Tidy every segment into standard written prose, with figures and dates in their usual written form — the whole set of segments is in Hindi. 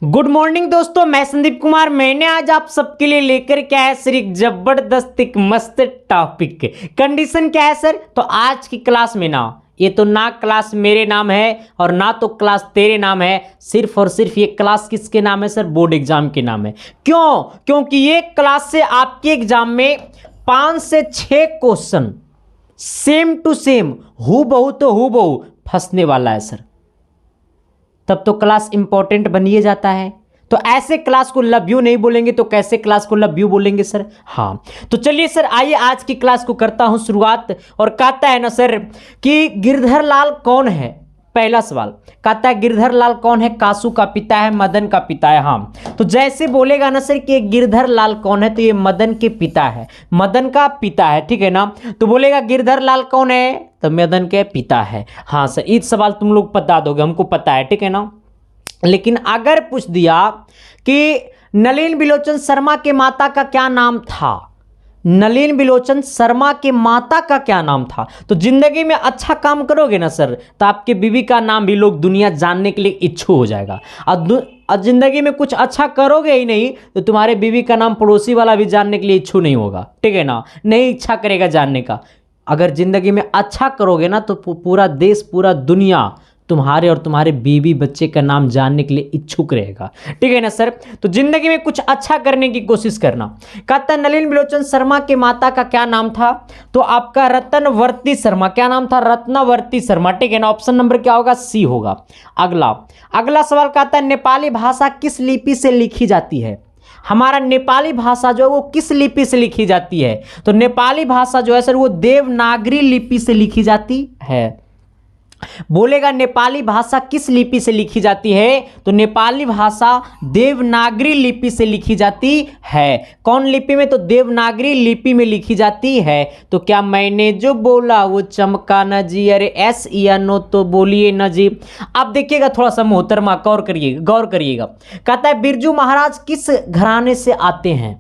गुड मॉर्निंग दोस्तों, मैं संदीप कुमार। मैंने आज आप सबके लिए लेकर के आया सर एक जबरदस्त एक मस्त टॉपिक। कंडीशन क्या है सर? तो आज की क्लास में ना ये तो ना क्लास मेरे नाम है और ना तो क्लास तेरे नाम है, सिर्फ और सिर्फ ये क्लास किसके नाम है सर? बोर्ड एग्जाम के नाम है। क्यों? क्योंकि ये क्लास से आपके एग्जाम में 5 से 6 क्वेश्चन सेम टू सेम हूबहू तो हूबहू फंसने वाला है सर। तब तो क्लास इंपॉर्टेंट बनिए जाता है। तो ऐसे क्लास को लव यू नहीं बोलेंगे तो कैसे क्लास को लव यू बोलेंगे सर? हाँ, तो चलिए सर, आइए आज की क्लास को करता हूं शुरुआत। और कहता है ना सर कि गिरधर लाल कौन है? पहला सवाल कहता है गिरधर लाल कौन है? कासू का पिता है, मदन का पिता है। हाँ, तो जैसे बोलेगा ना सर कि गिरधर लाल कौन है, तो ये मदन के पिता है, मदन का पिता है, ठीक है ना। तो बोलेगा गिरधर लाल कौन है, तो मदन के पिता है। हाँ सर, इस सवाल तुम लोग बता दोगे, हमको पता है, ठीक है ना। लेकिन अगर पूछ दिया कि नलिन बिलोचन शर्मा के माता का क्या नाम था, नलिन बिलोचन शर्मा के माता का क्या नाम था, तो जिंदगी में अच्छा काम करोगे ना सर तो आपके बीवी का नाम भी लोग दुनिया जानने के लिए इच्छुक हो जाएगा। और जिंदगी में कुछ अच्छा करोगे ही नहीं तो तुम्हारे बीवी का नाम पड़ोसी वाला भी जानने के लिए इच्छुक नहीं होगा, ठीक है ना, नहीं इच्छा करेगा जानने का। अगर जिंदगी में अच्छा करोगे ना तो पूरा देश पूरा दुनिया तुम्हारे और तुम्हारे बीवी बच्चे का नाम जानने के लिए इच्छुक रहेगा, ठीक है ना सर। तो जिंदगी में कुछ अच्छा करने की कोशिश करना। कहता है नलिन बिलोचन शर्मा के माता का क्या नाम था, तो आपका रत्नवर्ती शर्मा। क्या नाम था? रत्नवर्ती शर्मा, ठीक है ना। ऑप्शन नंबर क्या होगा? सी होगा। अगला सवाल कहता है नेपाली भाषा किस लिपि से लिखी जाती है? हमारा नेपाली भाषा जो है वो किस लिपि से लिखी जाती है? तो नेपाली भाषा जो है सर वो देवनागरी लिपि से लिखी जाती है। बोलेगा नेपाली भाषा किस लिपि से लिखी जाती है, तो नेपाली भाषा देवनागरी लिपि से लिखी जाती है। कौन लिपि में? तो देवनागरी लिपि में लिखी जाती है। तो क्या मैंने जो बोला वो चमका न जी? अरे एस या नो तो बोलिए न जी। अब देखिएगा थोड़ा सा मोहतरमा, गौर करिएगा। कहता है बिरजू महाराज किस घराने से आते हैं?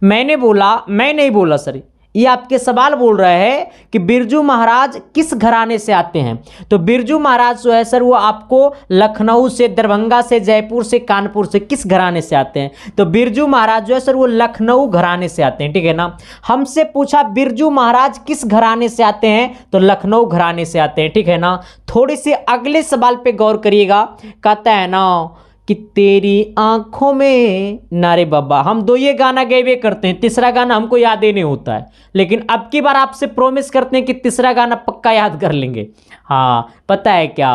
मैंने बोला, मैं नहीं बोला सर, ये आपके सवाल बोल रहे हैं कि बिरजू महाराज किस घराने से आते हैं। तो बिरजू महाराज जो है सर वो आपको लखनऊ से, दरभंगा से, जयपुर से, कानपुर से किस घराने से आते हैं? तो बिरजू महाराज जो है सर वो लखनऊ घराने से आते हैं, ठीक है ना। हमसे पूछा बिरजू महाराज किस घराने से आते हैं, तो लखनऊ घराने से आते हैं, ठीक है ना। थोड़ी सी अगले सवाल पे गौर करिएगा। कहता है ना कि तेरी आंखों में नारे बाबा। हम दो ये गाना गए करते हैं, तीसरा गाना हमको याद ही नहीं होता है, लेकिन अब की बार आपसे प्रॉमिस करते हैं कि तीसरा गाना पक्का याद कर लेंगे। हाँ, पता है क्या?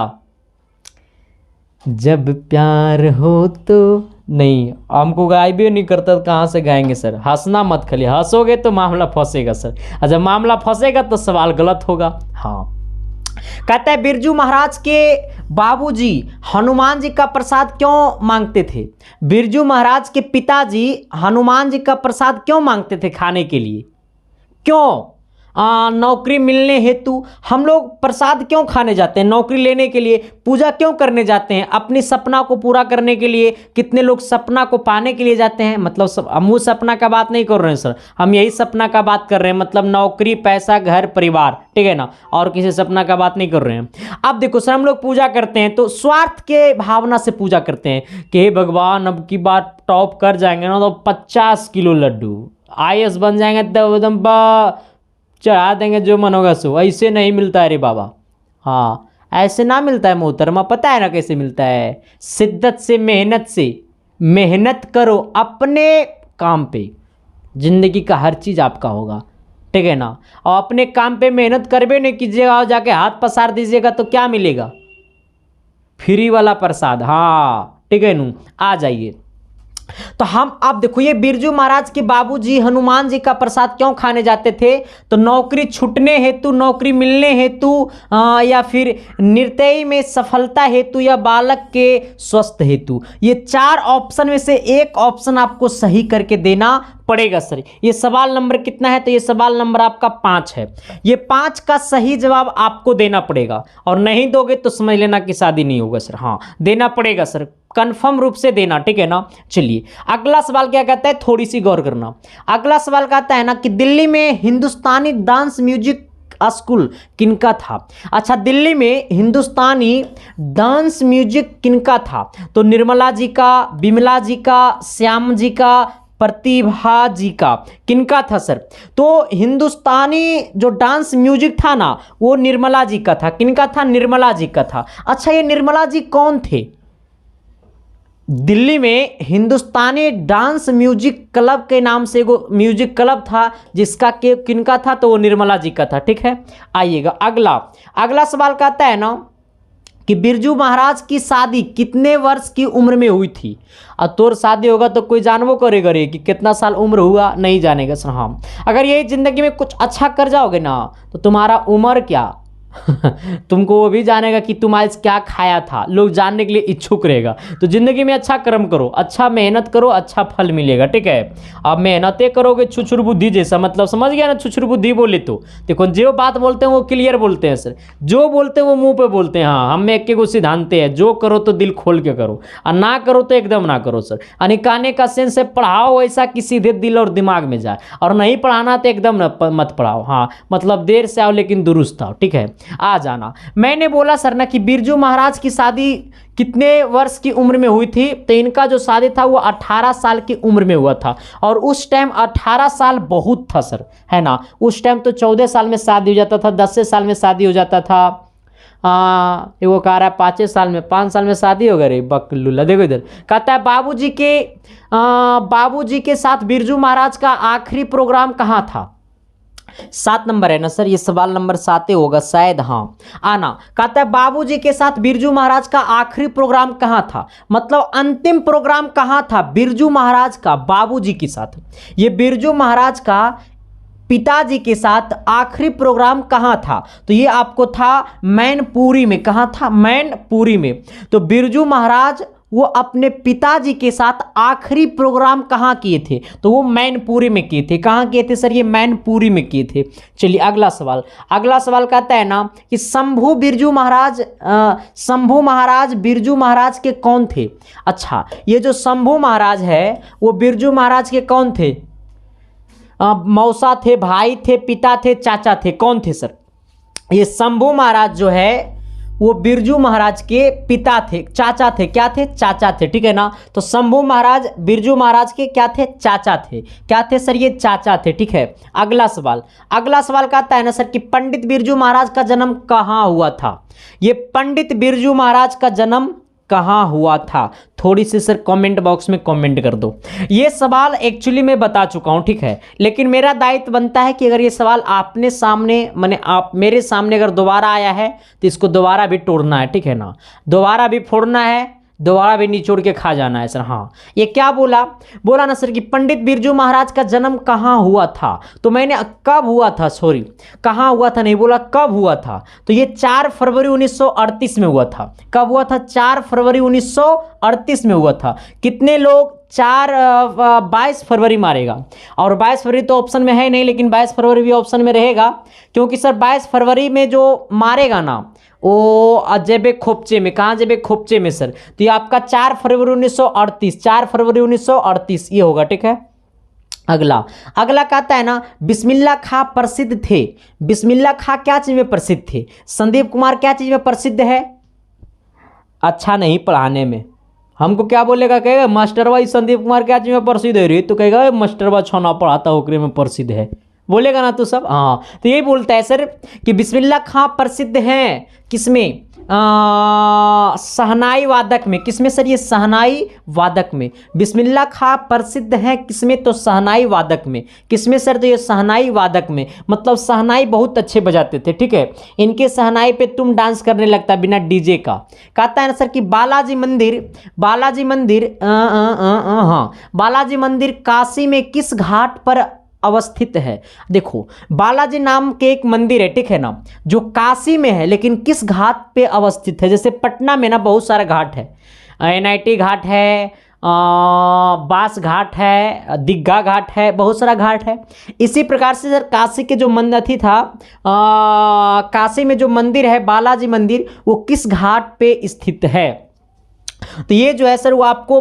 जब प्यार हो तो नहीं, हमको गाय भी नहीं करता तो कहाँ से गाएंगे सर? हंसना मत, खाली हंसोगे तो मामला फंसेगा सर, और जब मामला फंसेगा तो सवाल गलत होगा। हाँ, कहता है बिरजू महाराज के बाबूजी हनुमान जी का प्रसाद क्यों मांगते थे? बिरजू महाराज के पिताजी हनुमान जी का प्रसाद क्यों मांगते थे खाने के लिए? क्यों? नौकरी मिलने हेतु हम लोग प्रसाद क्यों खाने जाते हैं? नौकरी लेने के लिए। पूजा क्यों करने जाते हैं? अपनी सपना को पूरा करने के लिए। कितने लोग सपना को पाने के लिए जाते हैं, मतलब हम उस सपना का बात नहीं कर रहे हैं सर, हम यही सपना का बात कर रहे हैं, मतलब नौकरी, पैसा, घर, परिवार, ठीक है ना, और किसी सपना का बात नहीं कर रहे हैं। अब देखो सर, हम लोग पूजा करते हैं तो स्वार्थ के भावना से पूजा करते हैं कि हे भगवान अब की बार टॉप कर जाएंगे ना तो 50 किलो लड्डू, IAS बन जाएंगे तो एकदम चढ़ा देंगे, जो मन होगा सो। ऐसे नहीं मिलता है रे बाबा। हाँ, ऐसे ना मिलता है मोहतरमा, पता है ना कैसे मिलता है? शिद्दत से, मेहनत से। मेहनत करो अपने काम पे, जिंदगी का हर चीज़ आपका होगा, ठीक है ना। और अपने काम पे मेहनत करबे नहीं कीजिएगा और जाके हाथ पसार दीजिएगा तो क्या मिलेगा? फ्री वाला प्रसाद। हाँ, ठीक है नू, आ जाइए। तो हम अब देखो, ये बिरजू महाराज के बाबूजी हनुमान जी का प्रसाद क्यों खाने जाते थे? तो नौकरी छूटने हेतु, नौकरी मिलने हेतु, या फिर नृत्य में सफलता हेतु, या बालक के स्वस्थ हेतु। ये 4 ऑप्शन में से एक ऑप्शन आपको सही करके देना पड़ेगा सर। ये सवाल नंबर कितना है? तो ये सवाल नंबर आपका 5 है। ये 5 का सही जवाब आपको देना पड़ेगा, और नहीं दोगे तो समझ लेना कि शादी नहीं होगा सर। हाँ, देना पड़ेगा सर, कंफर्म रूप से देना, ठीक है ना। चलिए अगला सवाल क्या कहता है, थोड़ी सी गौर करना। अगला सवाल कहता है ना कि दिल्ली में हिंदुस्तानी डांस म्यूजिक स्कूल किनका था? अच्छा, दिल्ली में हिंदुस्तानी डांस म्यूजिक किनका था? तो निर्मला जी का, बिमला जी का, श्याम जी का, प्रतिभा जी का, किनका था सर? तो हिंदुस्तानी जो डांस म्यूजिक था ना, वो निर्मला जी का था। किनका था? निर्मला जी का था। अच्छा, ये निर्मला जी कौन थे? दिल्ली में हिंदुस्तानी डांस म्यूजिक क्लब के नाम से वो म्यूजिक क्लब था, जिसका के किनका था? तो वो निर्मला जी का था। ठीक है, आइएगा अगला। अगला सवाल कहता है ना कि बिरजू महाराज की शादी कितने वर्ष की उम्र में हुई थी? और तोर शादी होगा तो कोई जानबो करेगा रे कि कितना साल उम्र हुआ, नहीं जानेगा सर। हाँ, अगर यही जिंदगी में कुछ अच्छा कर जाओगे ना तो तुम्हारा उम्र क्या तुमको वो भी जानेगा कि तुम आज क्या खाया था, लोग जानने के लिए इच्छुक रहेगा। तो जिंदगी में अच्छा कर्म करो, अच्छा मेहनत करो, अच्छा फल मिलेगा। ठीक है, अब मेहनतें करोगे छुछुर बुद्धि जैसा, मतलब समझ गया ना? छुछुर बुद्धि बोले तो देखो, जो बात बोलते हैं वो क्लियर बोलते हैं सर, जो बोलते हैं वो मुंह पे बोलते हैं। हाँ, हम एक एक सिद्धांत है, जो करो तो दिल खोल के करो और ना करो तो एकदम ना करो सर। अनिकाने का सेंस है पढ़ाओ ऐसा कि सीधे दिल और दिमाग में जाए, और नहीं पढ़ाना तो एकदम मत पढ़ाओ। हाँ, मतलब देर से आओ लेकिन दुरुस्त आओ। ठीक है, आ जाना। मैंने बोला सर ना कि बिरजू महाराज की शादी कितने वर्ष की उम्र में हुई थी? तो इनका जो शादी था वो 18 साल की उम्र में हुआ था, और उस टाइम 18 साल बहुत था सर, है ना? उस टाइम तो 14 साल में शादी हो जाता था, 10 साल में शादी हो जाता था। वो कह रहा है 5 साल में, 5 साल में शादी हो गई। बकलुल्ला देखो इधर, कहता है बाबूजी के साथ बिरजू महाराज का आखिरी प्रोग्राम कहाँ था? 7 नंबर है ना सर, ये सवाल नंबर 7 होगा शायद। हाँ, आना। कहता है बाबूजी के साथ बिरजू महाराज का आखिरी प्रोग्राम कहाँ था? मतलब अंतिम प्रोग्राम कहाँ था बिरजू महाराज का बाबूजी के साथ? ये बिरजू महाराज का पिताजी के साथ आखिरी प्रोग्राम कहाँ था? तो ये आपको था मैनपुरी में। कहाँ था? मैनपुरी में। तो बिरजू महाराज वो अपने पिताजी के साथ आखिरी प्रोग्राम कहाँ किए थे? तो वो मैनपुरी में किए थे। कहाँ किए थे सर? ये मैनपुरी में किए थे। चलिए अगला सवाल। अगला सवाल कहता है ना कि शंभू महाराज बिरजू महाराज के कौन थे? अच्छा, ये जो शंभू महाराज है वो बिरजू महाराज के कौन थे? मौसा थे, भाई थे, पिता थे, चाचा थे? कौन थे सर? ये शंभू महाराज जो है वो बिरजू महाराज के पिता थे, चाचा थे। क्या थे? चाचा थे। ठीक है ना? तो शंभू महाराज बिरजू महाराज के क्या थे? चाचा थे। क्या थे सर? ये चाचा थे। ठीक है, अगला सवाल। अगला सवाल कहता है ना सर कि पंडित बिरजू महाराज का जन्म कहाँ हुआ था? ये पंडित बिरजू महाराज का जन्म कहाँ हुआ था? थोड़ी सी सर कमेंट बॉक्स में कमेंट कर दो। ये सवाल एक्चुअली मैं बता चुका हूँ, ठीक है, लेकिन मेरा दायित्व बनता है कि अगर ये सवाल आपने सामने माने आप मेरे सामने अगर दोबारा आया है तो इसको दोबारा भी तोड़ना है। ठीक है ना? दोबारा भी फोड़ना है, दोबारा भी निचोड़ के खा जाना है सर। हाँ, ये क्या बोला ना सर कि पंडित बिरजू महाराज का जन्म कहाँ हुआ था? तो मैंने कब हुआ था, सॉरी, कहाँ हुआ था नहीं बोला, कब हुआ था। तो ये 4 फरवरी 1938 में हुआ था। कब हुआ था? 4 फरवरी 1938 में हुआ था। कितने लोग 22 फरवरी मारेगा? और 22 फरवरी तो ऑप्शन में है नहीं, लेकिन 22 फरवरी भी ऑप्शन में रहेगा, क्योंकि सर 22 फरवरी में जो मारेगा ना वो अजबे खोपचे में। कहाँ जेबे खोपचे में सर? तो ये आपका 4 फरवरी 1938, 4 फरवरी 1938 ये होगा। ठीक है, अगला कहता है ना बिस्मिल्लाह खां प्रसिद्ध थे। बिस्मिल्लाह खां क्या चीज में प्रसिद्ध थे? संदीप कुमार क्या चीज में प्रसिद्ध है? अच्छा नहीं पढ़ाने में। हमको क्या बोलेगा? कहेगा मास्टरवा ई संदीप कुमार क्या चीज में प्रसिद्ध है रे? तो कहेगा मास्टरवा छौना पढ़ाता ओकरे में प्रसिद्ध है। बोलेगा ना तू सब? हाँ, तो यही बोलता है सर कि बिस्मिल्लाह खां प्रसिद्ध हैं किसमें? शहनाई वादक में। किसमें सर? ये शहनाई वादक में। बिस्मिल्लाह खां प्रसिद्ध हैं किसमें? तो शहनाई वादक में। किसमें सर? तो ये शहनाई वादक में, मतलब शहनाई बहुत अच्छे बजाते थे। ठीक है, इनके शहनाई पे तुम डांस करने लगता बिना डीजे का। कहता है ना सर कि बालाजी मंदिर हाँ, बालाजी मंदिर काशी में किस घाट पर अवस्थित है? देखो, बालाजी नाम के एक मंदिर है, ठीक है ना, जो काशी में है, लेकिन किस घाट पे अवस्थित है? जैसे पटना में ना बहुत सारा घाट है, NIT घाट है, बास घाट है, दीघा घाट है, बहुत सारा घाट है। इसी प्रकार से सर काशी के जो मंदिर था, काशी में जो मंदिर है बालाजी मंदिर, वो किस घाट पे स्थित है? तो ये जो है सर वो आपको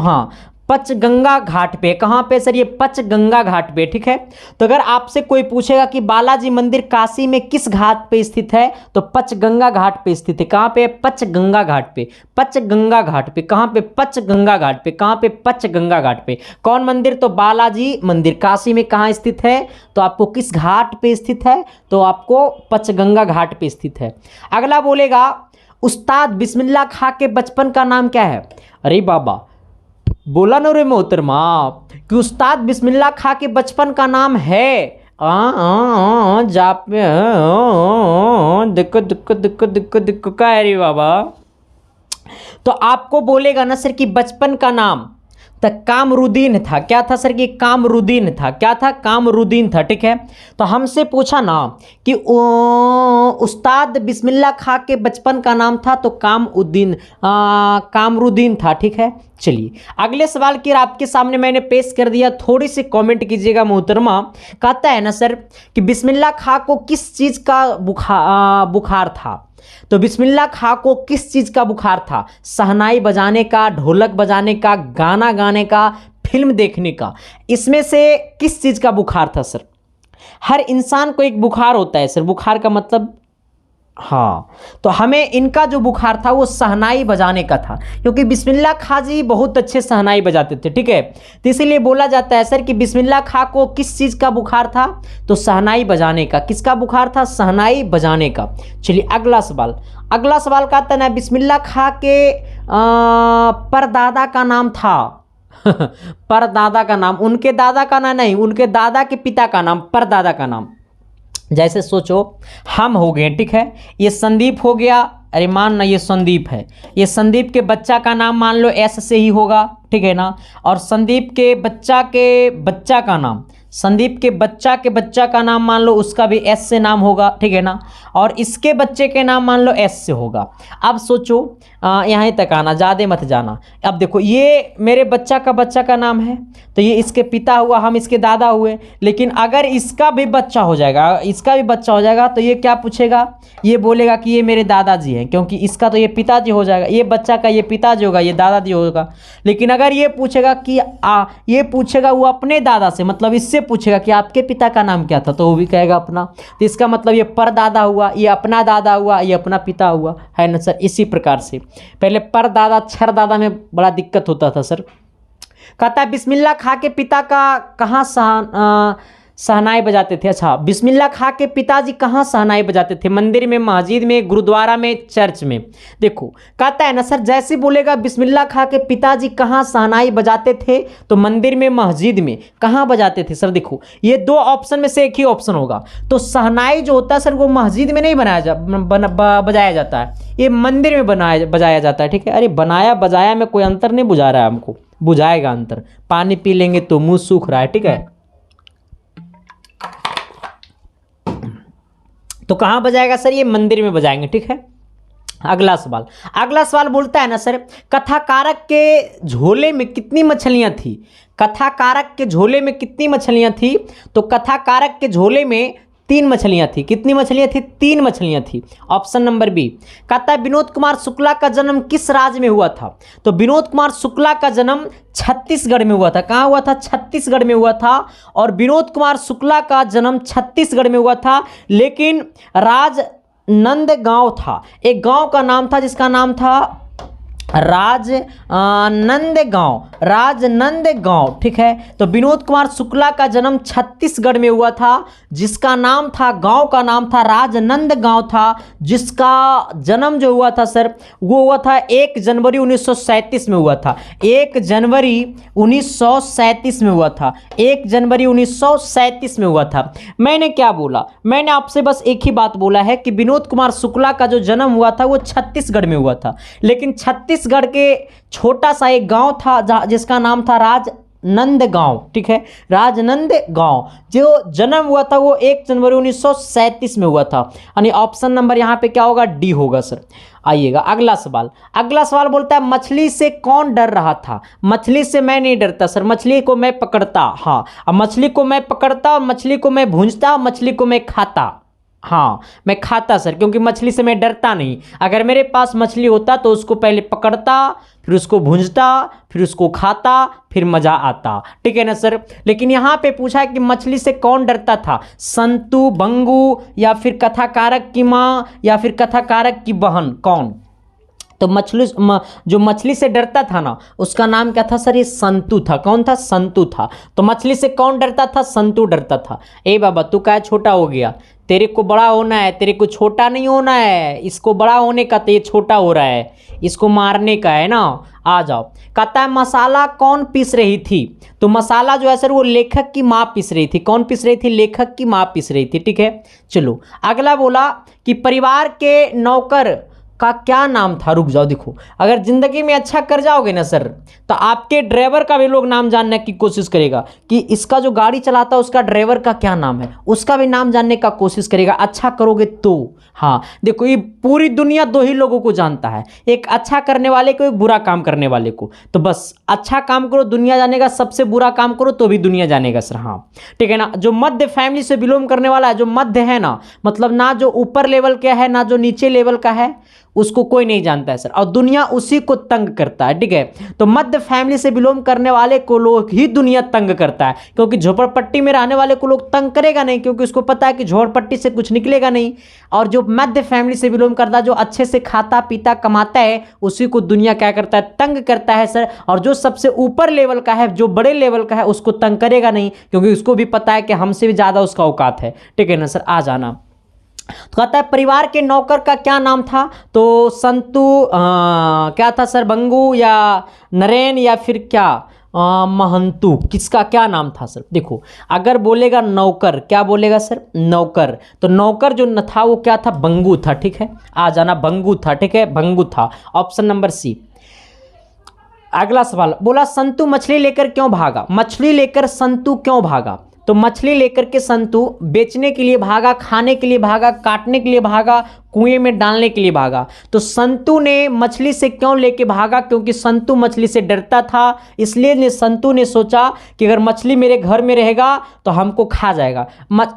हाँ पचगंगा घाट पे। कहाँ पे सर? ये पचगंगा घाट पे, ठीक है। तो अगर आपसे कोई पूछेगा कि बालाजी मंदिर काशी में किस घाट पे स्थित है, तो पचगंगा घाट पे स्थित है। कहाँ पे? पचगंगा घाट पे। पचगंगा घाट पे। कहाँ पे? पचगंगा घाट पे। कहाँ पे? पचगंगा घाट पे। कौन मंदिर? तो बालाजी मंदिर काशी में कहाँ स्थित है? तो आपको किस घाट पे स्थित है? तो आपको पचगंगा घाट पे स्थित है। अगला बोलेगा उस्ताद बिस्मिल्लाह खां के बचपन का नाम क्या है? अरे बाबा, बोला ना रे मोहतरमा कि उस्ताद बिस्मिल्लाह खां के बचपन का नाम है जाप में दिक्कत दिक्कत दिक्कत दिक्कत दिक्कत का है रे बाबा। तो आपको बोलेगा ना सर कि बचपन का नाम तो कामरुद्दीन था। क्या था सर? कि कामरुद्दीन था। क्या था? कामरुद्दीन था, ठीक है। तो हमसे पूछा ना कि उस्ताद बिस्मिल्लाह खां के बचपन का नाम था, तो कामरुद्दीन था, ठीक है। चलिए अगले सवाल की आपके सामने मैंने पेश कर दिया, थोड़ी सी कमेंट कीजिएगा मोहतरमा। कहता है ना सर कि बिस्मिल्लाह खां को किस चीज़ का बुखार था? तो बिस्मिल्लाह खां को किस चीज़ का बुखार था? शहनाई बजाने का, ढोलक बजाने का, गाना गाने का, फिल्म देखने का। इसमें से किस चीज़ का बुखार था सर? हर इंसान को एक बुखार होता है सर। बुखार का मतलब, हाँ, तो हमें इनका जो बुखार था वो शहनाई बजाने का था, क्योंकि बिस्मिल्लाह खां जी बहुत अच्छे शहनाई बजाते थे, ठीक है। तो इसीलिए बोला जाता है सर कि बिस्मिल्लाह खां को किस चीज़ का बुखार था? तो शहनाई बजाने का। किसका बुखार था? शहनाई बजाने का। चलिए अगला सवाल। अगला सवाल कहता है ना बिस्मिल्लाह खां के परदादा का नाम था परदादा का नाम, उनके दादा का नाम नहीं, उनके दादा के पिता का नाम, परदादा का नाम। जैसे सोचो हम हो गए, ठीक है, ये संदीप हो गया। अरे मान ना ये संदीप है, ये संदीप के बच्चा का नाम मान लो एस से ही होगा, ठीक है ना। और संदीप के बच्चा का नाम, संदीप के बच्चा का नाम मान लो उसका भी एस से नाम होगा, ठीक है ना। और इसके बच्चे के नाम मान लो एस से होगा। अब सोचो यहाँ तक आना, ज़्यादा मत जाना। अब देखो ये मेरे बच्चा का नाम है, तो ये इसके पिता हुआ, हम इसके दादा हुए। लेकिन अगर इसका भी बच्चा हो जाएगा, तो ये क्या पूछेगा? ये बोलेगा कि ये मेरे दादाजी हैं, क्योंकि इसका तो ये पिताजी हो जाएगा, ये बच्चा का ये पिताजी होगा, ये दादाजी होगा। लेकिन अगर ये पूछेगा कि ये पूछेगा वो अपने दादा से, मतलब इससे पूछेगा कि आपके पिता का नाम क्या था, तो वो भी कहेगा अपना। तो इसका मतलब ये परदादा हुआ, ये अपना दादा हुआ, ये अपना पिता हुआ, है ना सर। इसी प्रकार से पहले परदादा छरदादा में बड़ा दिक्कत होता था सर। कहता है बिस्मिल्लाह खां के पिता का कहाँ शहनाई बजाते थे? अच्छा, बिस्मिल्लाह खां के पिताजी कहाँ शहनाई बजाते थे? मंदिर में, मस्जिद में, गुरुद्वारा में, चर्च में। देखो कहता है ना सर, जैसे बोलेगा बिस्मिल्लाह खां के पिताजी कहाँ शहनाई बजाते थे, तो मंदिर में, मस्जिद में। कहाँ बजाते थे सर? देखो ये दो ऑप्शन में से एक ही ऑप्शन होगा। तो शहनाई जो होता है सर वो मस्जिद में नहीं बजाया जाता है, ये मंदिर में बजाया जाता है, ठीक है। अरे बनाया बजाया में कोई अंतर नहीं बुझा रहा है हमको, बुझाएगा अंतर। पानी पी लेंगे तो मुंह सूख रहा है, ठीक है। तो कहाँ बजाएगा सर? ये मंदिर में बजाएंगे, ठीक है। अगला सवाल बोलता है ना सर, कथाकारक के झोले में कितनी मछलियां थी? कथाकारक के झोले में कितनी मछलियां थी? तो कथाकारक के झोले में 3 मछलियां थी। कितनी मछलियां थी? 3 मछलियां थी। Option number B. कहता है विनोद कुमार शुक्ला का जन्म किस राज्य में हुआ था? तो विनोद कुमार शुक्ला का जन्म छत्तीसगढ़ में हुआ था। कहाँ हुआ था? छत्तीसगढ़ में हुआ था। और विनोद कुमार शुक्ला का जन्म छत्तीसगढ़ में हुआ था, लेकिन राजनांदगांव था, एक गांव का नाम था जिसका नाम था राजनांदगांव, ठीक है। तो विनोद कुमार शुक्ला का जन्म छत्तीसगढ़ में हुआ था, जिसका नाम था, गांव का नाम था राजनांदगांव था, जिसका जन्म जो हुआ था सर वो हुआ था 1 जनवरी 1937 में हुआ था। 1 जनवरी 1937 में हुआ था। 1 जनवरी 1937 में हुआ था। मैंने क्या बोला? मैंने आपसे बस एक ही बात बोला है कि विनोद कुमार शुक्ला का जो जन्म हुआ था वो छत्तीसगढ़ में हुआ था, लेकिन छत्तीसगढ़ के छोटा सा एक गांव था जिसका नाम था राजनांदगांव, ठीक है। राजनांदगांव जो जन्म हुआ था वो 1 जनवरी 1937 में हुआ था। यानी ऑप्शन नंबर यहाँ पे क्या होगा? डी होगा सर। आइएगा अगला सवाल बोलता है मछली से कौन डर रहा था? मछली से मैं नहीं डरता सर, मछली को मैं पकड़ता, हाँ, अब मछली को मैं पकड़ता, मछली को मैं भूंजता, मछली को मैं खाता, हाँ मैं खाता सर, क्योंकि मछली से मैं डरता नहीं। अगर मेरे पास मछली होता तो उसको पहले पकड़ता, फिर फिर उसको भूंजता, फिर उसको खाता, फिर मजा आता। ठीक है ना सर। लेकिन यहाँ पे पूछा है कि मछली से कौन डरता था, संतु, बंगू, या फिर कथाकारक की माँ, या फिर कथाकारक की बहन, कौन? तो जो मछली से डरता था ना, उसका नाम क्या था सर? ये संतु था। कौन था? संतु था। तो मछली से कौन डरता था? संतु डरता था। ए बाबा तू क्या छोटा हो गया, तेरे को बड़ा होना है, तेरे को छोटा नहीं होना है। इसको बड़ा होने का, तो ये छोटा हो रहा है, इसको मारने का है ना। आ जाओ। कहता है मसाला कौन पीस रही थी? तो मसाला जो है सर वो लेखक की माँ पीस रही थी। कौन पीस रही थी? लेखक की माँ पीस रही थी। ठीक है, चलो अगला बोला कि परिवार के नौकर का क्या नाम था? रुक जाओ, देखो अगर जिंदगी में अच्छा कर जाओगे ना सर, तो आपके ड्राइवर का भी लोग नाम जानने की कोशिश करेगा कि इसका जो गाड़ी चलाता है उसका ड्राइवर का क्या नाम है, उसका भी नाम जानने का कोशिश करेगा। अच्छा करोगे तो। हाँ देखो, ये पूरी दुनिया दो ही लोगों को जानता है, एक अच्छा करने वाले को, एक बुरा काम करने वाले को। तो बस अच्छा काम करो दुनिया जानेगा, सबसे बुरा काम करो तो भी दुनिया जानेगा सर। हाँ ठीक है ना। जो मध्य फैमिली से बिलोंग करने वाला है, जो मध्य है ना, मतलब ना जो ऊपर लेवल का है ना जो नीचे लेवल का है, उसको कोई नहीं जानता है सर, और दुनिया उसी को तंग करता है। ठीक है, तो मध्य फैमिली से बिलोंग करने वाले को लोग ही दुनिया तंग करता है, क्योंकि झोपड़पट्टी में रहने वाले को लोग तंग करेगा नहीं, क्योंकि उसको पता है कि झोपड़पट्टी से कुछ निकलेगा नहीं। और जो मध्य फैमिली से बिलोंग करता है, जो अच्छे से खाता पीता कमाता है, उसी को दुनिया क्या करता है? तंग करता है सर। और जो सबसे ऊपर लेवल का है, जो बड़े लेवल का है, उसको तंग करेगा नहीं, क्योंकि उसको भी पता है कि हमसे भी ज़्यादा उसका औकात है। ठीक है ना सर। आ जाना। तो कहता है परिवार के नौकर का क्या नाम था? तो संतु, क्या था सर? बंगू या नरेन या फिर क्या महंतु? किसका क्या नाम था सर? देखो अगर बोलेगा नौकर, क्या बोलेगा सर? नौकर। तो नौकर जो न था वो क्या था? बंगू था। ठीक है, आ जाना, बंगू था। ठीक है, बंगू था। Option number C. अगला सवाल बोला संतु मछली लेकर क्यों भागा? मछली लेकर संतु क्यों भागा? तो मछली लेकर के संतु बेचने के लिए भागा, खाने के लिए भागा, काटने के लिए भागा, कुएं में डालने के लिए भागा। तो संतु ने मछली से क्यों लेके भागा? क्योंकि संतु मछली से डरता था, इसलिए संतु ने सोचा कि अगर मछली मेरे घर में रहेगा तो हमको खा जाएगा।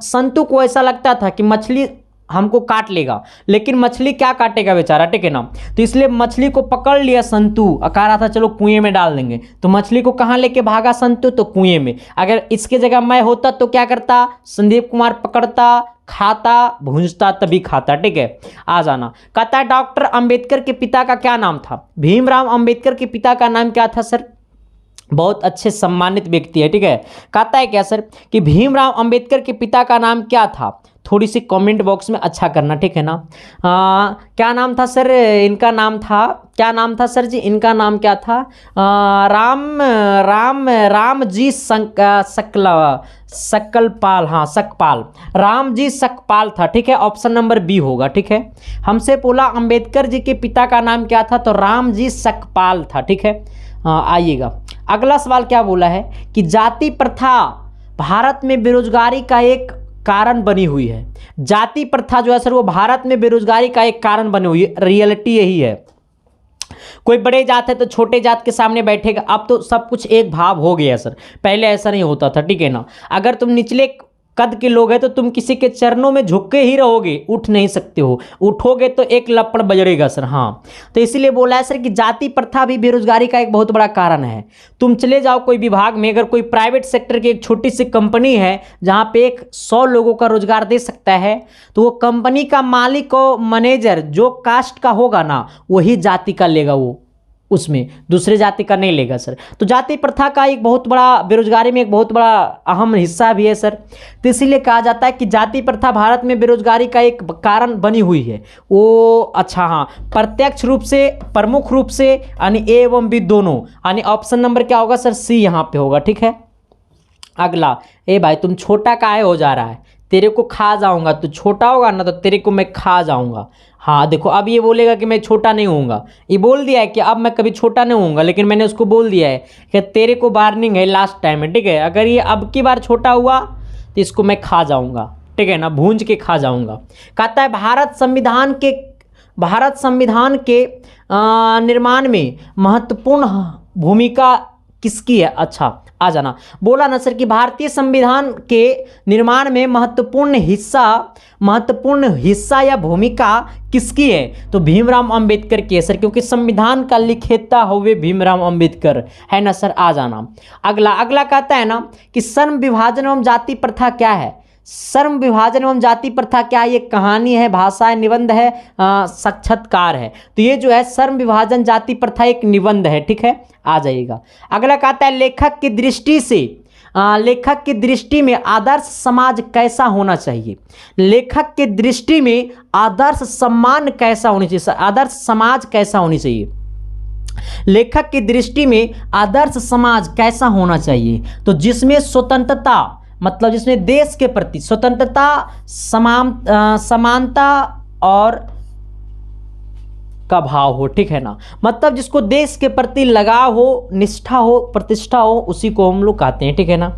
संतु को ऐसा लगता था कि मछली हमको काट लेगा, लेकिन मछली क्या काटेगा बेचारा। ठीक है ना। तो इसलिए मछली को पकड़ लिया संतु, कह रहा था चलो कुएं में डाल देंगे। तो मछली को कहाँ लेके भागा संतु? तो कुएं में। अगर इसके जगह मैं होता तो क्या करता? संदीप कुमार पकड़ता, खाता, भूंजता, तभी खाता। ठीक है, आ जाना। कहता है डॉक्टर अंबेडकर के पिता का क्या नाम था? भीमराव अंबेडकर के पिता का नाम क्या था सर? बहुत अच्छे सम्मानित व्यक्ति है। ठीक है, कहता है क्या सर कि भीमराव अंबेडकर के पिता का नाम क्या था? थोड़ी सी कमेंट बॉक्स में अच्छा करना। ठीक है ना। क्या नाम था सर? इनका नाम था, क्या नाम था सर जी? इनका नाम क्या था? राम जी सकलपाल। हाँ सकपाल, राम जी सकपाल था। ठीक है, ऑप्शन नंबर बी होगा। ठीक है, हमसे बोला अंबेडकर जी के पिता का नाम क्या था? तो राम जी सकपाल था। ठीक है, आइएगा। अगला सवाल क्या बोला है कि जाति प्रथा भारत में बेरोजगारी का एक कारण बनी हुई है। जाति प्रथा जो है सर वो भारत में बेरोजगारी का एक कारण बनी हुई है। रियलिटी यही है। कोई बड़े जात है तो छोटे जात के सामने बैठेगा। अब तो सब कुछ एक भाव हो गया सर, पहले ऐसा नहीं होता था। ठीक है ना। अगर तुम निचले कद के लोग हैं तो तुम किसी के चरणों में झुक के ही रहोगे, उठ नहीं सकते हो। उठोगे तो एक लपड़ बजड़ेगा सर। हाँ, तो इसीलिए बोला है सर कि जाति प्रथा भी बेरोजगारी का एक बहुत बड़ा कारण है। तुम चले जाओ कोई विभाग में, अगर कोई प्राइवेट सेक्टर की एक छोटी सी कंपनी है जहाँ पे 100 लोगों का रोजगार दे सकता है, तो वो कंपनी का मालिक और मैनेजर जो कास्ट का होगा ना, वही जाति का लेगा, वो उसमें दूसरे जाति का नहीं लेगा सर। तो जाति प्रथा का एक बहुत बड़ा बेरोजगारी में एक बहुत बड़ा अहम हिस्सा भी है सर। तो इसीलिए कहा जाता है कि जाति प्रथा भारत में बेरोजगारी का एक कारण बनी हुई है। वो अच्छा, हाँ, प्रत्यक्ष रूप से, प्रमुख रूप से, यानी ए एवं बी दोनों, यानी ऑप्शन नंबर क्या होगा सर? सी यहाँ पे होगा। ठीक है, अगला। ए भाई तुम छोटा काहे हो जा रहा है? तेरे को खा जाऊंगा। तू छोटा होगा ना तो तेरे को मैं खा जाऊंगा। हाँ देखो, अब ये बोलेगा कि मैं छोटा नहीं होऊंगा। ये बोल दिया है कि अब मैं कभी छोटा नहीं होऊंगा, लेकिन मैंने उसको बोल दिया है कि तेरे को वार्निंग है, लास्ट टाइम है। ठीक है, अगर ये अब की बार छोटा हुआ तो इसको मैं खा जाऊंगा। ठीक है ना, भूंज के खा जाऊंगा। कहता है भारत संविधान के निर्माण में महत्वपूर्ण भूमिका किसकी है? अच्छा आ जाना। बोला ना सर कि भारतीय संविधान के निर्माण में महत्वपूर्ण हिस्सा या भूमिका किसकी है? तो भीमराव अंबेडकर की है सर, क्योंकि संविधान का लिखिता हुए भीमराव अंबेडकर, है ना सर। आ जाना। अगला कहता है ना कि श्रम विभाजन एवं जाति प्रथा क्या है? श्रम विभाजन एवं जाति प्रथा क्या है? ये कहानी है, भाषा है, निबंध है, साक्षात्कार है। तो ये जो है श्रम विभाजन जाति प्रथा एक निबंध है, ठीक है, आ जाइएगा। अगला कहता है लेखक की दृष्टि में आदर्श समाज कैसा होना चाहिए? लेखक की दृष्टि में आदर्श सम्मान कैसा होना चाहिए? आदर्श समाज कैसा होनी चाहिए? लेखक की दृष्टि में आदर्श समाज कैसा होना चाहिए? तो जिसमें स्वतंत्रता, मतलब जिसमें देश के प्रति स्वतंत्रता, समानता और का भाव हो, ठीक है ना। मतलब जिसको देश के प्रति लगाव हो, निष्ठा हो, प्रतिष्ठा हो, उसी को हम लोग कहते हैं, ठीक है ना।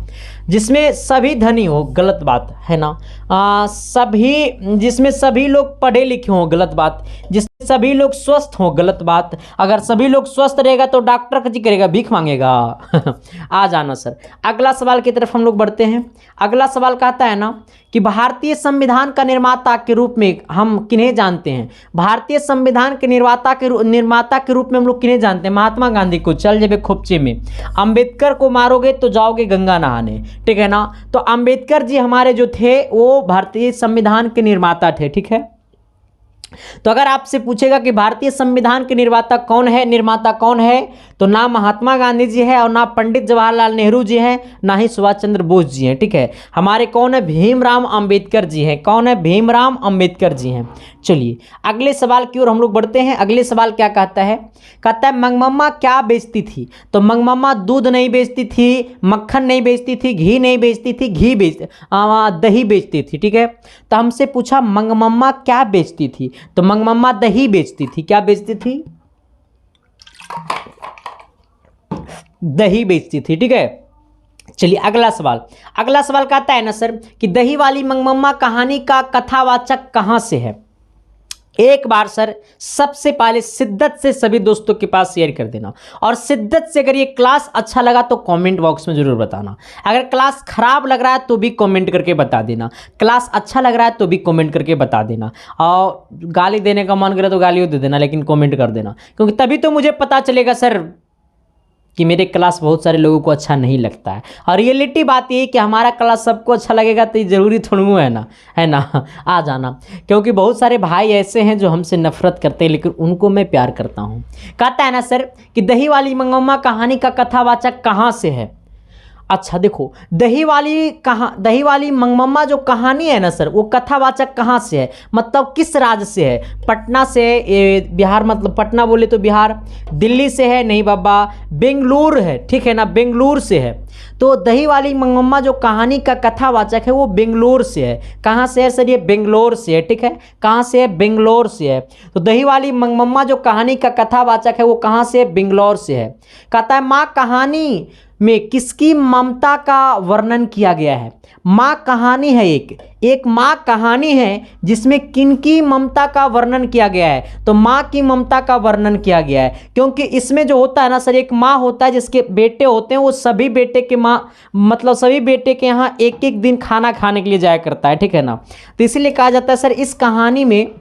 जिसमें सभी धनी हो, गलत बात है ना। जिसमें सभी लोग पढ़े लिखे हो, गलत बात। जिसमें सभी लोग स्वस्थ हो, गलत बात। अगर सभी लोग स्वस्थ रहेगा तो डॉक्टर का जी करेगा, भीख मांगेगा। आ जाना सर। अगला सवाल की तरफ हम लोग बढ़ते हैं। अगला सवाल कहता है ना कि भारतीय संविधान का निर्माता के रूप में हम किन्हें जानते हैं? भारतीय संविधान के निर्माता के रूप में हम लोग किन्हें जानते हैं? महात्मा गांधी को। चल जेबे खोपचे में। अंबेडकर को मारोगे तो जाओगे गंगा नहाने, ठीक है ना। तो अंबेडकर जी हमारे जो थे वो भारतीय संविधान के निर्माता थे, ठीक है। तो अगर आपसे पूछेगा कि भारतीय संविधान के निर्माता कौन है, तो ना महात्मा गांधी जी है और ना पंडित जवाहरलाल नेहरू जी हैं, ना ही सुभाष चंद्र बोस जी हैं, ठीक है। हमारे कौन है? भीमराव अंबेडकर जी हैं। कौन है? भीमराव अंबेडकर जी हैं। चलिए अगले सवाल की ओर हम लोग बढ़ते हैं। अगले सवाल क्या कहता है? कहता है मंगमम्मा क्या बेचती थी? तो मंगमम्मा दूध नहीं बेचती थी, मक्खन नहीं बेचती थी, घी नहीं बेचती थी, दही बेचती थी, ठीक है। तो हमसे पूछा मंगमम्मा क्या बेचती थी? तो मंगमम्मा दही बेचती थी। क्या बेचती थी? दही बेचती थी, ठीक है। चलिए अगला सवाल कहता है ना सर कि दही वाली मंगमम्मा कहानी का कथावाचक कहां से है? एक बार सर सबसे पहले शिद्दत से सभी दोस्तों के पास शेयर कर देना, और शिद्दत से अगर ये क्लास अच्छा लगा तो कमेंट बॉक्स में जरूर बताना। अगर क्लास खराब लग रहा है तो भी कमेंट करके बता देना, क्लास अच्छा लग रहा है तो भी कमेंट करके बता देना, और गाली देने का मन करे तो गालियों दे देना, लेकिन कमेंट कर देना, क्योंकि तभी तो मुझे पता चलेगा सर कि मेरे क्लास बहुत सारे लोगों को अच्छा नहीं लगता है। और रियलिटी बात ये है कि हमारा क्लास सबको अच्छा लगेगा तो ये ज़रूरी थोड़ा है ना। आ जाना, क्योंकि बहुत सारे भाई ऐसे हैं जो हमसे नफरत करते हैं, लेकिन उनको मैं प्यार करता हूँ। कहता है ना सर कि दही वाली मंगम्मा कहानी का कथावाचक कहाँ से है? अच्छा देखो, दही वाली मंगमम्मा जो कहानी है ना सर, वो कथावाचक कहाँ से है? मतलब किस राज्य से है? पटना से है, बिहार, मतलब पटना बोले तो बिहार। दिल्ली से है? नहीं बाबा, बेंगलुरु है, ठीक है ना, बेंगलुरु से है। तो दही वाली मंगमम्मा जो कहानी का कथावाचक है वो बेंगलोर से है। कहाँ से है सर? ये बेंगलोर से है, ठीक है। कहाँ से है? बेंगलोर से है। तो दही वाली मंगमम्मा जो कहानी का कथावाचक है वो कहाँ से है? बेंगलोर से है। कहता है माँ कहानी में किसकी ममता का वर्णन किया गया है? माँ कहानी है, एक माँ कहानी है जिसमें किनकी ममता का वर्णन किया गया है? तो माँ की ममता का वर्णन किया गया है, क्योंकि इसमें जो होता है ना सर, एक माँ होता है जिसके बेटे होते हैं, वो सभी बेटे के सभी बेटे के यहाँ एक एक दिन खाना खाने के लिए जाया करता है, ठीक है ना। तो इसीलिए कहा जाता है सर इस कहानी में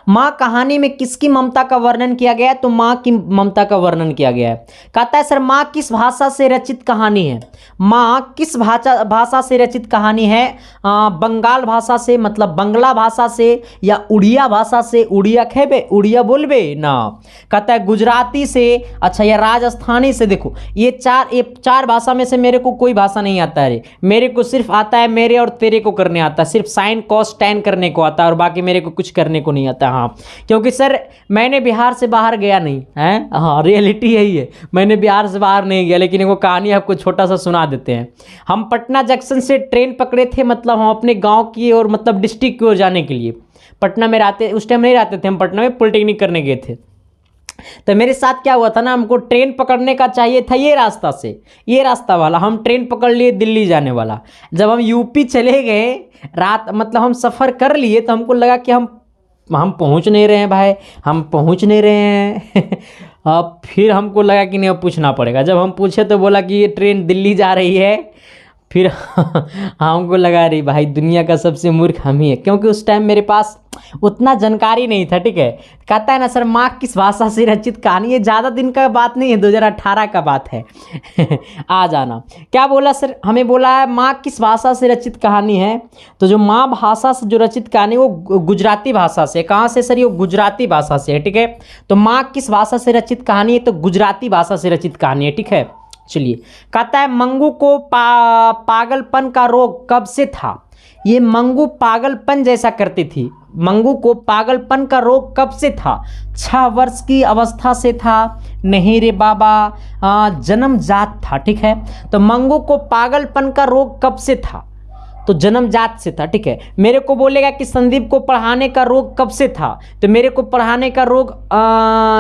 माँ कहानी में किसकी ममता का वर्णन किया गया है? तो माँ की ममता का वर्णन किया गया है। कहता है सर माँ किस भाषा से रचित कहानी है? माँ किस भाषा से रचित कहानी है? बंगाल भाषा से, मतलब बांग्ला भाषा से, या उड़िया भाषा से? उड़िया खेबे, उड़िया बोलबे ना। कहता है गुजराती से, अच्छा, या राजस्थानी से। देखो ये चार भाषा में से मेरे को कोई भाषा नहीं आता है। मेरे को सिर्फ आता है मेरे और तेरे को करने आता है, सिर्फ साइन कॉस टैन करने को आता है, और बाकी मेरे को कुछ करने को नहीं आता। हाँ, क्योंकि सर मैंने बिहार से बाहर गया नहीं है। हाँ, रियलिटी यही है, मैंने बिहार से बाहर नहीं गया। लेकिन वो कहानी आपको छोटा सा सुना देते हैं। हम पटना जंक्शन से ट्रेन पकड़े थे, मतलब हम अपने गांव की और मतलब डिस्ट्रिक्ट की ओर जाने के लिए। पटना में उस टाइम नहीं रहते थे हम, पटना में पॉलिटेक्निक करने गए थे। तो मेरे साथ क्या हुआ था ना, हमको ट्रेन पकड़ने का चाहिए था ये रास्ता से, ये रास्ता वाला हम ट्रेन पकड़ लिए दिल्ली जाने वाला। जब हम यूपी चले गए रात, मतलब हम सफ़र कर लिए, तो हमको लगा कि हम पहुंच नहीं रहे हैं भाई, हम पहुंच नहीं रहे हैं। अब फिर हमको लगा कि नहीं अब पूछना पड़ेगा। जब हम पूछे तो बोला कि ये ट्रेन दिल्ली जा रही है। फिर हमको लगा रही भाई दुनिया का सबसे मूर्ख हम ही है, क्योंकि उस टाइम मेरे पास उतना जानकारी नहीं था। ठीक है, कहता है ना सर माँ किस भाषा से रचित कहानी, ये ज़्यादा दिन का बात नहीं है, 2018 का बात है। आ जाना। क्या बोला सर, हमें बोला है माँ किस भाषा से रचित कहानी है। तो जो माँ भाषा से जो रचित कहानी वो गुजराती भाषा से। कहाँ से सर, ये गुजराती भाषा से है। ठीक है, तो माँ किस भाषा से रचित कहानी है, तो गुजराती भाषा से रचित कहानी है। ठीक है, चलिए। कहता है मंगू को पागलपन का रोग कब से था। ये मंगू पागलपन जैसा करती थी। मंगू को पागलपन का रोग कब से था। 6 वर्ष की अवस्था से था। नहीं रे बाबा, जन्मजात था। ठीक है, तो मंगू को पागलपन का रोग कब से था, तो जन्मजात से था। ठीक है, मेरे को बोलेगा कि संदीप को पढ़ाने का रोग कब से था, तो मेरे को पढ़ाने का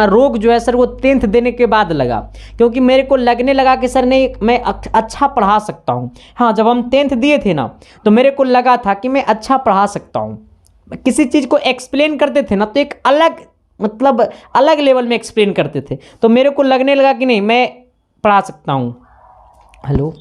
रोग जो है सर वो 10th देने के बाद लगा, क्योंकि मेरे को लगने लगा कि सर नहीं मैं अच्छा पढ़ा सकता हूँ। हाँ, जब हम 10th दिए थे ना तो मेरे को लगा था कि मैं अच्छा पढ़ा सकता हूँ। किसी चीज़ को एक्सप्लेन करते थे ना तो एक अलग मतलब अलग लेवल में एक्सप्लेन करते थे, तो मेरे को लगने लगा कि नहीं मैं पढ़ा सकता हूँ। हेलो,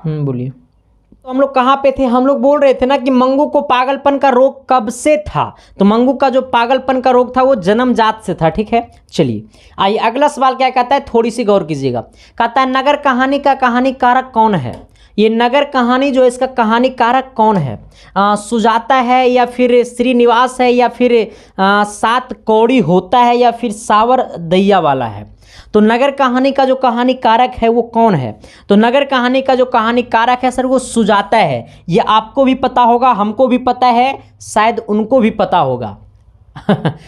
बोलिए। तो हम लोग कहाँ पे थे, हम लोग बोल रहे थे ना कि मंगू को पागलपन का रोग कब से था, तो मंगू का जो पागलपन का रोग था वो जन्मजात से था। ठीक है, चलिए आइए अगला सवाल क्या कहता है, थोड़ी सी गौर कीजिएगा। कहता है नगर कहानी का कहानीकारक कौन है। ये नगर कहानी जो है इसका कहानीकारक कौन है, सुजाता है या फिर श्रीनिवास है या फिर सात कौड़ी होता है या फिर सावर दैया वाला है। तो नगर कहानी का जो कहानीकारक है वो कौन है, तो नगर कहानी का जो कहानीकारक है सर वो सुजाता है। ये आपको भी पता होगा, हमको भी पता है, शायद उनको भी पता होगा।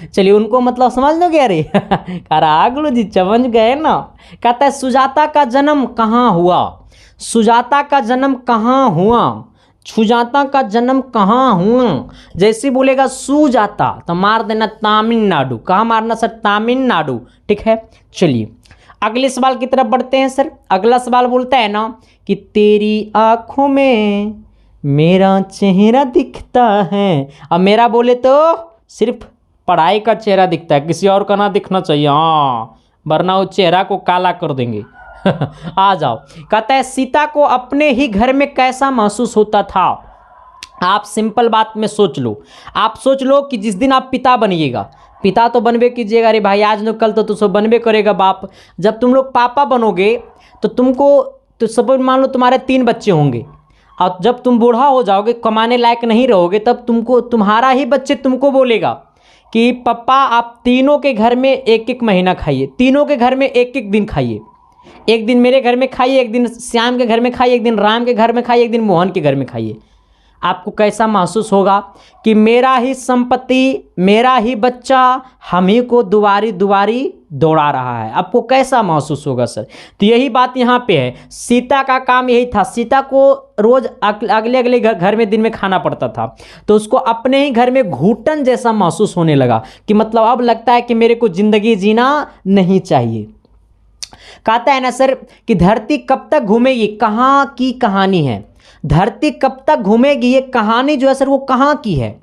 चलिए उनको मतलब समझ लो क्या रे। करागलो जी समझ गए ना। कहता है सुजाता का जन्म कहाँ हुआ, सुजाता का जन्म कहाँ हुआ, सुजाता का जन्म कहाँ हुआ। जैसे बोलेगा सुजाता तो मार देना तमिलनाडु। कहाँ मारना सर, तमिलनाडु। ठीक है, चलिए अगले सवाल की तरफ बढ़ते हैं सर। अगला सवाल बोलता है ना कि तेरी आंखों में मेरा चेहरा दिखता है। अब मेरा बोले तो सिर्फ पढ़ाई का चेहरा दिखता है, किसी और का ना दिखना चाहिए, हाँ, वरना वो चेहरा को काला कर देंगे। आ जाओ। कहता है सीता को अपने ही घर में कैसा महसूस होता था। आप सिंपल बात में सोच लो, आप सोच लो कि जिस दिन आप पिता बनिएगा, पिता तो बनबे कीजिएगा, अरे भाई आज न कल तो सब बनबे करेगा बाप। जब तुम लोग पापा बनोगे तो तुमको तो सब मान लो तुम्हारे 3 बच्चे होंगे, और जब तुम बूढ़ा हो जाओगे कमाने लायक नहीं रहोगे, तब तुमको तुम्हारा ही बच्चे तुमको बोलेगा कि पापा आप तीनों के घर में 1-1 महीना खाइए, तीनों के घर में 1-1 दिन खाइए, एक दिन मेरे घर में खाइए, एक दिन श्याम के घर में खाइए, एक दिन राम के घर में खाइए, एक दिन मोहन के घर में खाइए। आपको कैसा महसूस होगा कि मेरा ही संपत्ति, मेरा ही बच्चा हम ही को दुआरी दुआरी दौड़ा रहा है। आपको कैसा महसूस होगा सर। तो यही बात यहाँ पे है, सीता का काम यही था। सीता को रोज अगले अगले घर में दिन में खाना पड़ता था, तो उसको अपने ही घर में घुटन जैसा महसूस होने लगा कि मतलब अब लगता है कि मेरे को जिंदगी जीना नहीं चाहिए। कहता है ना सर कि धरती कब तक घूमेगी, कहाँ की कहानी है। धरती कब तक घूमेगी ये कहानी जो है सर वो कहाँ की है।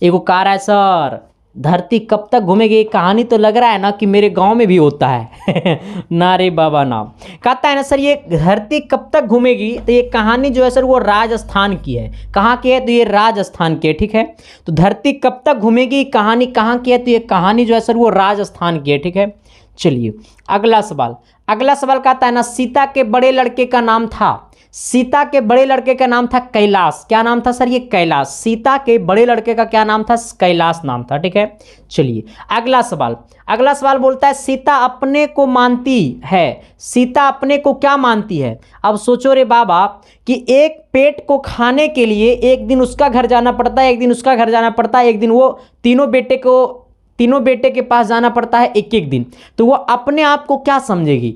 एगो कह रहा है सर धरती कब तक घूमेगी, ये कहानी तो लग रहा है ना कि मेरे गांव में भी होता है। ना रे बाबा ना। कहता है ना सर ये धरती कब तक घूमेगी, तो ये कहानी जो है सर वो राजस्थान की है। कहाँ की है, तो ये राजस्थान की है। ठीक है, तो धरती कब तक घूमेगी कहानी कहाँ की है, तो ये कहानी जो है सर वो राजस्थान की है। ठीक है, चलिए अगला सवाल। अगला सवाल कहता है ना सीता के बड़े लड़के का नाम था, सीता के बड़े लड़के का नाम था कैलाश। क्या नाम था सर, ये कैलाश। सीता के बड़े लड़के का क्या नाम था, कैलाश नाम था। ठीक है, चलिए अगला सवाल। अगला सवाल बोलता है सीता अपने को मानती है, सीता अपने को क्या मानती है। अब सोचो रे बाबा कि एक पेट को खाने के लिए एक दिन उसका घर जाना पड़ता है, एक दिन उसका घर जाना पड़ता है, एक दिन वो तीनों बेटे के पास जाना पड़ता है 1-1 दिन, तो वो अपने आप को क्या समझेगी।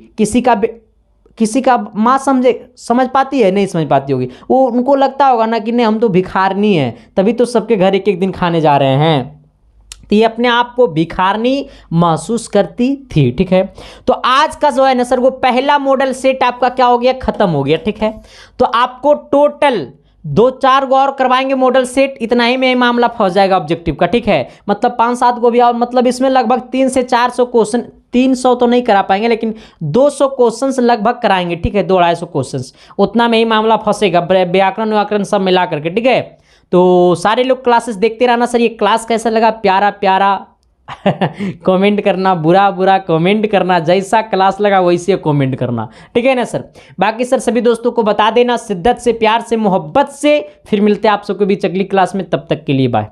किसी का माँ समझ पाती है, नहीं समझ पाती होगी। वो उनको लगता होगा ना कि नहीं हम तो भिखारनी है, तभी तो सबके घर 1-1 दिन खाने जा रहे हैं। तो ये अपने आप को भिखारनी महसूस करती थी। ठीक है, तो आज का जो है ना सर वो पहला मॉडल सेट आपका क्या हो गया, खत्म हो गया। ठीक है, तो आपको टोटल 2-4 गो और करवाएंगे मॉडल सेट, इतना ही में मामला फंस जाएगा ऑब्जेक्टिव का। ठीक है, मतलब 5-7 गो भी और मतलब इसमें लगभग 300 से 400 क्वेश्चन 300 तो नहीं करा पाएंगे, लेकिन 200 क्वेश्चंस लगभग कराएंगे, ठीक है, 200-250 क्वेश्चंस, उतना में ही मामला फंसेगा, व्याकरण व्याकरण सब मिला करके, ठीक है। तो सारे लोग क्लासेस देखते रहना। सर ये क्लास कैसा लगा, प्यारा प्यारा कमेंट करना, बुरा बुरा कमेंट करना, जैसा क्लास लगा वैसे कमेंट करना, ठीक है ना सर। बाकी सर सभी दोस्तों को बता देना, शिद्दत से, प्यार से, मोहब्बत से। फिर मिलते हैं आप सबको बीच अगली क्लास में, तब तक के लिए बाय।